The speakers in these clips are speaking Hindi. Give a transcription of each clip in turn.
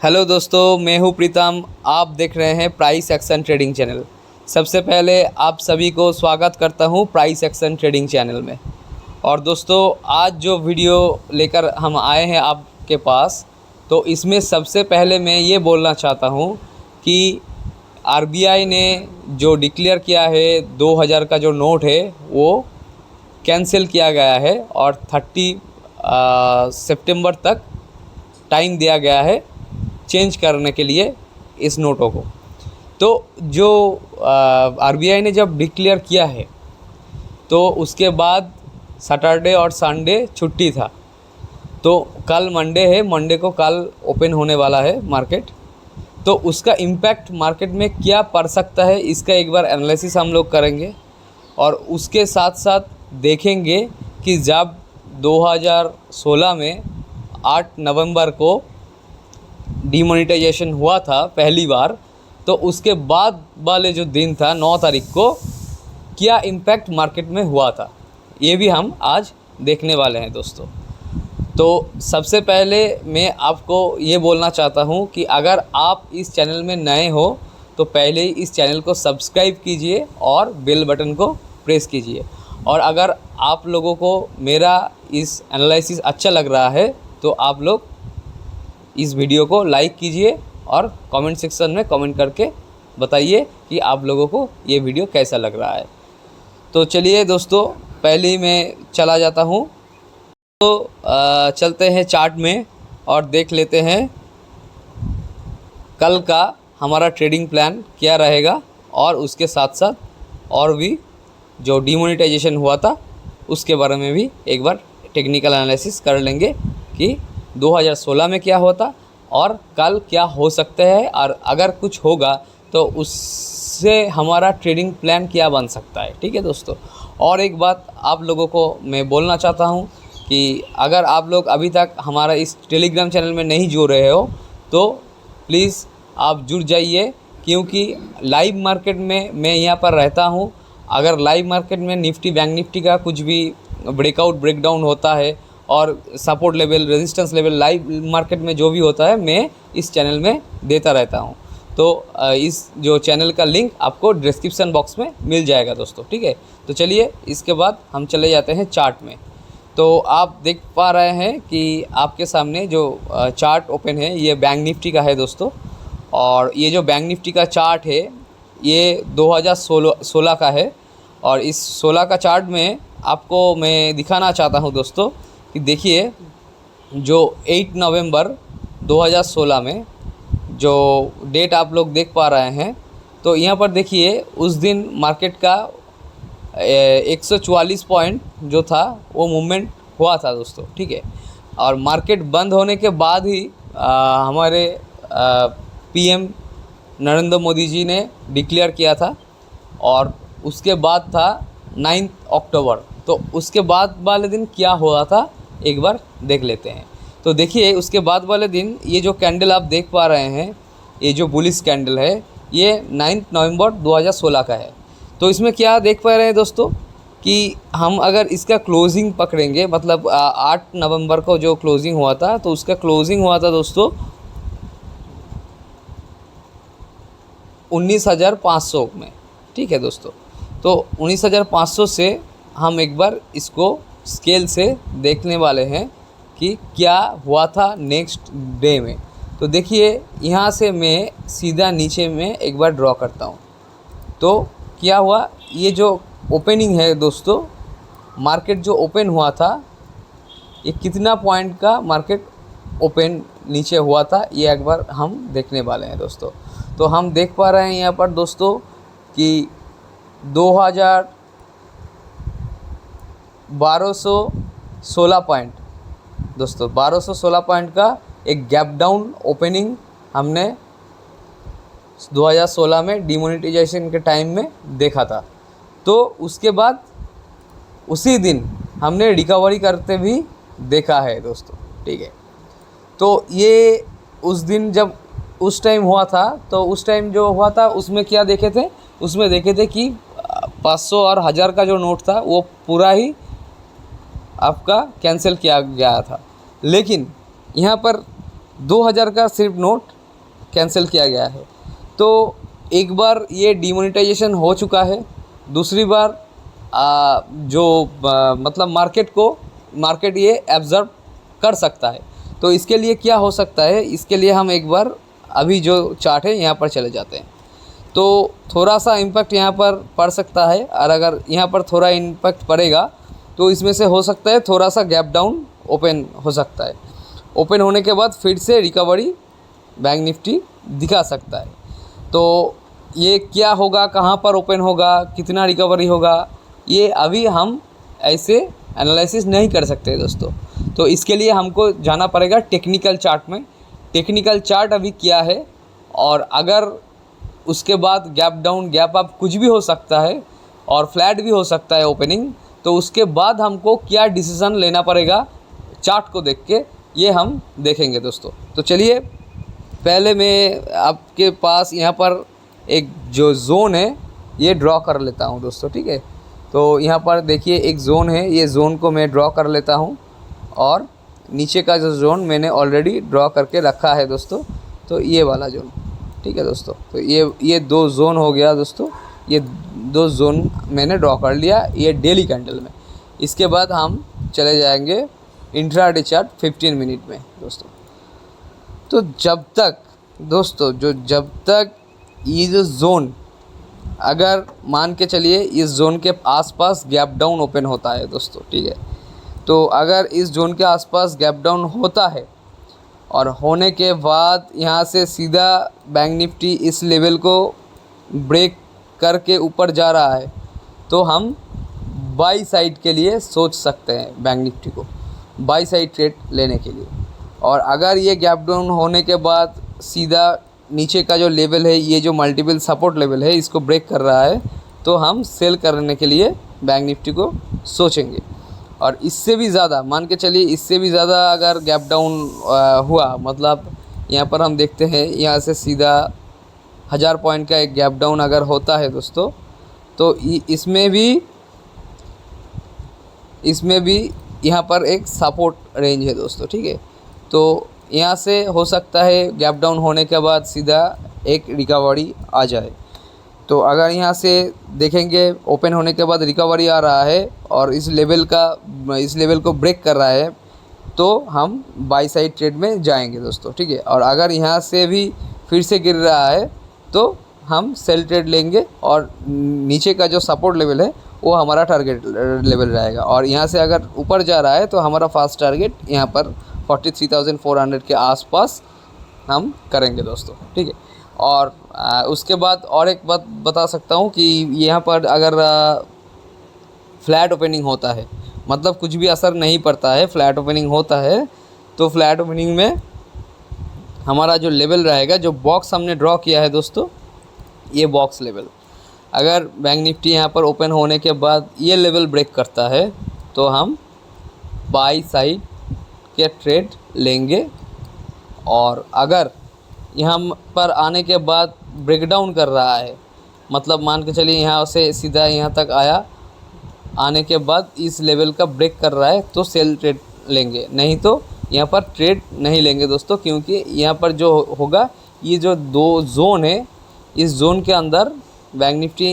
हेलो दोस्तों, मैं हूं प्रीतम। आप देख रहे हैं प्राइस एक्शन ट्रेडिंग चैनल। सबसे पहले आप सभी को स्वागत करता हूं प्राइस एक्शन ट्रेडिंग चैनल में। और दोस्तों, आज जो वीडियो लेकर हम आए हैं आपके पास, तो इसमें सबसे पहले मैं ये बोलना चाहता हूं कि आरबीआई ने जो डिक्लेयर किया है 2000 का जो नोट है वो कैंसिल किया गया है और 30 सितंबर तक टाइम दिया गया है चेंज करने के लिए इस नोटों को। तो जो आरबीआई ने जब डिक्लेयर किया है तो उसके बाद सैटरडे और संडे छुट्टी था। तो कल मंडे है, मंडे को कल ओपन होने वाला है मार्केट। तो उसका इम्पैक्ट मार्केट में क्या पड़ सकता है, इसका एक बार एनालिसिस हम लोग करेंगे। और उसके साथ साथ देखेंगे कि जब 2016 में 8 नवंबर को डीमोनेटाइजेशन हुआ था पहली बार, तो उसके बाद वाले जो दिन था 9 तारीख को, क्या इम्पैक्ट मार्केट में हुआ था, ये भी हम आज देखने वाले हैं दोस्तों। तो सबसे पहले मैं आपको ये बोलना चाहता हूँ कि अगर आप इस चैनल में नए हो तो पहले ही इस चैनल को सब्सक्राइब कीजिए और बेल बटन को प्रेस कीजिए। और अगर आप लोगों को मेरा इस एनालिसिस अच्छा लग रहा है तो आप लोग इस वीडियो को लाइक कीजिए और कमेंट सेक्शन में कमेंट करके बताइए कि आप लोगों को ये वीडियो कैसा लग रहा है। तो चलिए दोस्तों, पहले ही मैं चला जाता हूँ। तो चलते हैं चार्ट में और देख लेते हैं कल का हमारा ट्रेडिंग प्लान क्या रहेगा। और उसके साथ साथ और भी जो डीमोनेटाइजेशन हुआ था उसके बारे में भी एक बार टेक्निकल एनालिसिस कर लेंगे कि 2016 में क्या होता और कल क्या हो सकता है, और अगर कुछ होगा तो उससे हमारा ट्रेडिंग प्लान क्या बन सकता है। ठीक है दोस्तों। और एक बात आप लोगों को मैं बोलना चाहता हूँ कि अगर आप लोग अभी तक हमारा इस टेलीग्राम चैनल में नहीं जुड़ रहे हो तो प्लीज़ आप जुड़ जाइए, क्योंकि लाइव मार्केट में मैं यहाँ पर रहता हूँ। अगर लाइव मार्केट में निफ्टी बैंक निफ्टी का कुछ भी ब्रेकआउट ब्रेकडाउन होता है और support level resistance level live market में जो भी होता है मैं इस चैनल में देता रहता हूं। तो इस जो चैनल का लिंक आपको डिस्क्रिप्शन बॉक्स में मिल जाएगा दोस्तों। ठीक है। तो चलिए इसके बाद हम चले जाते हैं चार्ट में। तो आप देख पा रहे हैं कि आपके सामने जो चार्ट ओपन है ये बैंक निफ्टी का है दोस्तों। और ये जो बैंक निफ्टी का चार्ट है ये 2016 का है। और इस 16 का चार्ट में आपको मैं दिखाना चाहता हूँ दोस्तों कि देखिए, जो 8 नवंबर 2016 में जो डेट आप लोग देख पा रहे हैं, तो यहाँ पर देखिए उस दिन मार्केट का 144 पॉइंट जो था वो मूवमेंट हुआ था दोस्तों। ठीक है। और मार्केट बंद होने के बाद ही हमारे पीएम नरेंद्र मोदी जी ने डिक्लेयर किया था। और उसके बाद था 9 अक्टूबर। तो उसके बाद वाले दिन क्या हुआ था एक बार देख लेते हैं। तो देखिए उसके बाद वाले दिन ये जो कैंडल आप देख पा रहे हैं, ये जो बुलिश कैंडल है, ये 9 नवंबर 2016 का है। तो इसमें क्या देख पा रहे हैं दोस्तों कि हम अगर इसका क्लोजिंग पकड़ेंगे, मतलब 8 नवंबर को जो क्लोजिंग हुआ था, तो उसका क्लोजिंग हुआ था दोस्तों 19,500 में। ठीक है दोस्तों। तो 19,500 से हम एक बार इसको स्केल से देखने वाले हैं कि क्या हुआ था नेक्स्ट डे में। तो देखिए यहाँ से मैं सीधा नीचे में एक बार ड्रॉ करता हूँ। तो क्या हुआ, ये जो ओपनिंग है दोस्तों, मार्केट जो ओपन हुआ था, ये कितना पॉइंट का मार्केट ओपन नीचे हुआ था ये एक बार हम देखने वाले हैं दोस्तों। तो हम देख पा रहे हैं यहाँ पर दोस्तों कि 1216 पॉइंट दोस्तों, 1216 पॉइंट का एक गैप डाउन ओपनिंग हमने 2016 में डिमोनेटाइजेशन के टाइम में देखा था। तो उसके बाद उसी दिन हमने रिकवरी करते भी देखा है दोस्तों। ठीक है। तो ये उस दिन जब उस टाइम हुआ था, तो उस टाइम जो हुआ था उसमें क्या देखे थे, उसमें देखे थे कि 500 और 1000 का जो नोट था वो पूरा ही आपका कैंसिल किया गया था। लेकिन यहाँ पर 2000 का सिर्फ नोट कैंसिल किया गया है। तो एक बार ये डिमोनेटाइजेशन हो चुका है, दूसरी बार मतलब मार्केट ये एब्जर्व कर सकता है। तो इसके लिए क्या हो सकता है, इसके लिए हम एक बार अभी जो चार्ट है यहाँ पर चले जाते हैं। तो थोड़ा सा इम्पैक्ट यहाँ पर पड़ सकता है, और अगर यहाँ पर थोड़ा इम्पैक्ट पड़ेगा तो इसमें से हो सकता है थोड़ा सा गैप डाउन ओपन हो सकता है। ओपन होने के बाद फिर से रिकवरी बैंक निफ्टी दिखा सकता है। तो ये क्या होगा, कहाँ पर ओपन होगा, कितना रिकवरी होगा, ये अभी हम ऐसे एनालिसिस नहीं कर सकते दोस्तों। तो इसके लिए हमको जाना पड़ेगा टेक्निकल चार्ट में। टेक्निकल चार्ट अभी क्या है, और अगर उसके बाद गैप डाउन गैप अप कुछ भी हो सकता है और फ्लैट भी हो सकता है ओपनिंग, तो उसके बाद हमको क्या डिसीज़न लेना पड़ेगा चार्ट को देख के, ये हम देखेंगे दोस्तों। तो चलिए पहले मैं आपके पास यहाँ पर एक जो जोन है ये ड्रॉ कर लेता हूँ दोस्तों, ठीक है। तो यहाँ पर देखिए एक जोन है, ये जोन को मैं ड्रॉ कर लेता हूँ, और नीचे का जो जोन मैंने ऑलरेडी ड्रॉ करके रखा है दोस्तों, तो ये वाला जोन, ठीक है दोस्तों। तो ये दो जोन हो गया दोस्तों, ये दो जोन मैंने ड्रॉ कर लिया ये डेली कैंडल में। इसके बाद हम चले जाएंगे इंट्राडे चार्ट 15 मिनट में दोस्तों। तो जब तक ये जो जोन, अगर मान के चलिए इस जोन के आसपास गैप डाउन ओपन होता है दोस्तों, ठीक है। तो अगर इस जोन के आसपास गैप डाउन होता है और होने के बाद यहाँ से सीधा बैंक निफ्टी इस लेवल को ब्रेक करके ऊपर जा रहा है, तो हम बाई साइड के लिए सोच सकते हैं, बैंक निफ्टी को बाई साइड ट्रेड लेने के लिए। और अगर ये गैप डाउन होने के बाद सीधा नीचे का जो लेवल है, ये जो मल्टीपल सपोर्ट लेवल है, इसको ब्रेक कर रहा है, तो हम सेल करने के लिए बैंक निफ्टी को सोचेंगे। और इससे भी ज़्यादा मान के चलिए, इससे भी ज़्यादा अगर गैप डाउन हुआ, मतलब यहाँ पर हम देखते हैं यहाँ से सीधा 1000 पॉइंट का एक गैप डाउन अगर होता है दोस्तों, तो इसमें भी यहाँ पर एक सपोर्ट रेंज है दोस्तों, ठीक है। तो यहाँ से हो सकता है गैप डाउन होने के बाद सीधा एक रिकवरी आ जाए। तो अगर यहाँ से देखेंगे ओपन होने के बाद रिकवरी आ रहा है और इस लेवल को ब्रेक कर रहा है, तो हम बाई साइड ट्रेड में जाएंगे दोस्तों, ठीक है। और अगर यहाँ से भी फिर से गिर रहा है तो हम सेल ट्रेड लेंगे, और नीचे का जो सपोर्ट लेवल है वो हमारा टारगेट लेवल रहेगा। और यहाँ से अगर ऊपर जा रहा है तो हमारा फास्ट टारगेट यहाँ पर 43,400 के आसपास हम करेंगे दोस्तों, ठीक है। और उसके बाद और एक बात बता सकता हूँ कि यहाँ पर अगर फ्लैट ओपनिंग होता है, मतलब कुछ भी असर नहीं पड़ता है, फ्लैट ओपनिंग होता है, तो फ्लैट ओपनिंग में हमारा जो लेवल रहेगा, जो बॉक्स हमने ड्रॉ किया है दोस्तों, ये बॉक्स लेवल, अगर बैंक निफ्टी यहाँ पर ओपन होने के बाद ये लेवल ब्रेक करता है, तो हम बाई साइड के ट्रेड लेंगे। और अगर यहाँ पर आने के बाद ब्रेकडाउन कर रहा है, मतलब मान के चलिए यहाँ से सीधा यहाँ तक आया, आने के बाद इस लेवल का ब्रेक कर रहा है, तो सेल ट्रेड लेंगे, नहीं तो यहाँ पर ट्रेड नहीं लेंगे दोस्तों। क्योंकि यहाँ पर जो होगा, ये जो दो जोन है, इस जोन के अंदर बैंक निफ्टी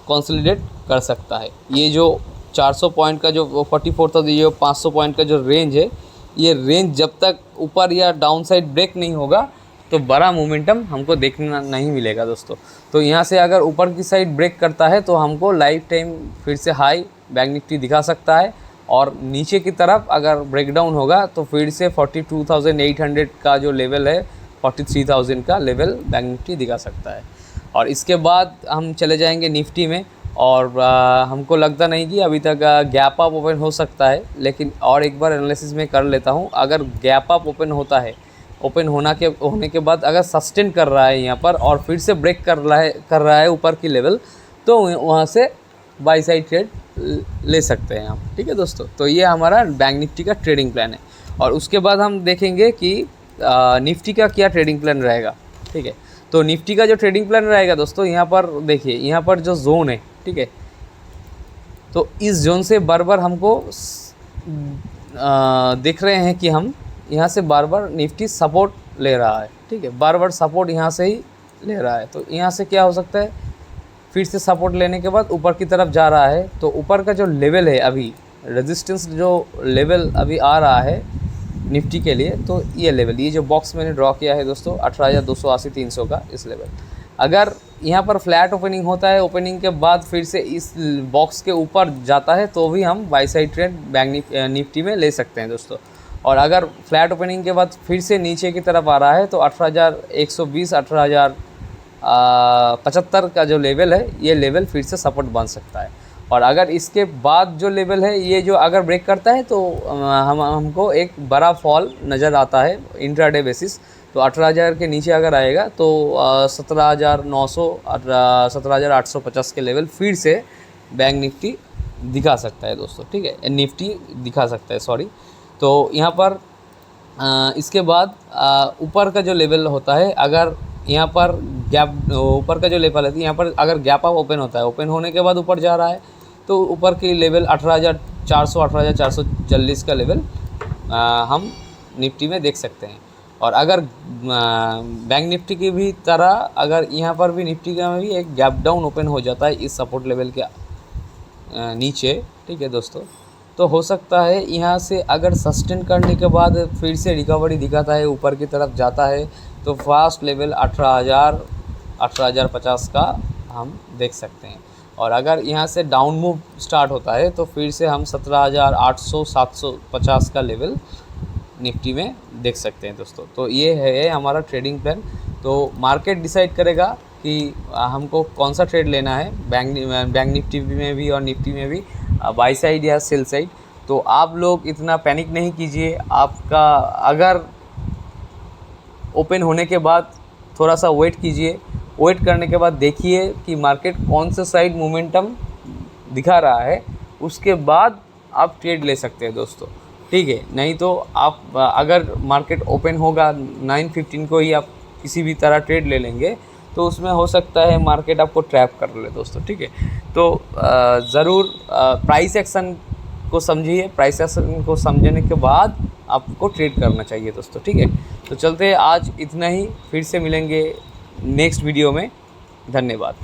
कंसोलिडेट कर सकता है। ये जो 400 पॉइंट का जो 44,000 ये 500 पॉइंट का जो रेंज है, ये रेंज जब तक ऊपर या डाउन साइड ब्रेक नहीं होगा तो बड़ा मोमेंटम हमको देखना नहीं मिलेगा दोस्तों। तो यहाँ से अगर ऊपर की साइड ब्रेक करता है तो हमको लाइफ टाइम फिर से हाई बैंक निफ्टी दिखा सकता है, और नीचे की तरफ अगर ब्रेकडाउन होगा तो फिर से 42,800 का जो लेवल है, 43,000 का लेवल बैंक निफ्टी दिखा सकता है। और इसके बाद हम चले जाएंगे निफ्टी में, और हमको लगता नहीं कि अभी तक गैप अप ओपन हो सकता है, लेकिन और एक बार एनालिसिस में कर लेता हूँ। अगर गैप अप ओपन होता है, ओपन होने के बाद अगर सस्टेन कर रहा है यहाँ पर और फिर से ब्रेक कर रहा है ऊपर की लेवल, तो वहाँ से बाई साइड ट्रेड ले सकते हैं हम, ठीक है दोस्तों। तो ये हमारा बैंक निफ्टी का ट्रेडिंग प्लान है। और उसके बाद हम देखेंगे कि निफ्टी का क्या ट्रेडिंग प्लान रहेगा, ठीक है। तो निफ्टी का जो ट्रेडिंग प्लान रहेगा दोस्तों, यहाँ पर देखिए, यहाँ पर जो जोन है, ठीक है, तो इस जोन से बार बार हमको देख रहे हैं कि हम यहाँ से बार बार निफ्टी सपोर्ट ले रहा है, ठीक है, बार बार सपोर्ट यहाँ से ही ले रहा है। तो यहाँ से क्या हो सकता है, फिर से सपोर्ट लेने के बाद ऊपर की तरफ जा रहा है। तो ऊपर का जो लेवल है अभी, रेजिस्टेंस जो लेवल अभी आ रहा है निफ्टी के लिए, तो ये लेवल, ये जो बॉक्स मैंने ड्रॉ किया है दोस्तों 18,280 300 का इस लेवल, अगर यहाँ पर फ्लैट ओपनिंग होता है, ओपनिंग के बाद फिर से इस बॉक्स के ऊपर जाता है, तो भी हम by side trade bank Nifty में ले सकते हैं दोस्तों। और अगर फ्लैट ओपनिंग के बाद फिर से नीचे की तरफ आ रहा है, तो 18,120 18,075 का जो लेवल है, ये लेवल फिर से सपोर्ट बन सकता है। और अगर इसके बाद जो लेवल है, ये जो अगर ब्रेक करता है, तो हमको एक बड़ा फॉल नज़र आता है इंट्राडे बेसिस। तो 18,000 के नीचे अगर आएगा तो 17,900 17,850 के लेवल फिर से बैंक निफ्टी दिखा सकता है दोस्तों, ठीक है, निफ्टी दिखा सकता है, सॉरी। तो यहाँ पर इसके बाद ऊपर का जो लेवल होता है, अगर यहाँ पर गैप, ऊपर का जो लेवल है यहाँ पर अगर गैप अप ओपन होता है, ओपन होने के बाद ऊपर जा रहा है, तो ऊपर की लेवल 18,400 18,440 का लेवल हम निफ्टी में देख सकते हैं। और अगर बैंक निफ्टी की भी तरह अगर यहाँ पर भी निफ्टी का भी एक गैप डाउन ओपन हो जाता है इस सपोर्ट लेवल के नीचे, ठीक है दोस्तों, तो हो सकता है यहाँ से अगर सस्टेन करने के बाद फिर से रिकवरी दिखाता है, ऊपर की तरफ जाता है, तो फास्ट लेवल 18,000 18,050 का हम देख सकते हैं। और अगर यहाँ से डाउन मूव स्टार्ट होता है, तो फिर से हम 17,800 750 का लेवल निफ्टी में देख सकते हैं दोस्तों। तो ये है हमारा ट्रेडिंग प्लान। तो मार्केट डिसाइड करेगा कि हमको कौन सा ट्रेड लेना है, बैंक निफ्टी में भी और निफ्टी में भी, बाई साइड या सेल साइड। तो आप लोग इतना पैनिक नहीं कीजिए। आपका अगर ओपन होने के बाद थोड़ा सा वेट कीजिए, वेट करने के बाद देखिए कि मार्केट कौन से साइड मोमेंटम दिखा रहा है, उसके बाद आप ट्रेड ले सकते हैं दोस्तों, ठीक है। नहीं तो आप अगर मार्केट ओपन होगा 9:15 को ही आप किसी भी तरह ट्रेड ले लेंगे, तो उसमें हो सकता है मार्केट आपको ट्रैप कर ले दोस्तों, ठीक है। तो ज़रूर प्राइस एक्शन को समझिए, प्राइस एक्शन को समझने के बाद आपको ट्रेड करना चाहिए दोस्तों, ठीक है। तो चलते हैं, आज इतना ही, फिर से मिलेंगे नेक्स्ट वीडियो में। धन्यवाद।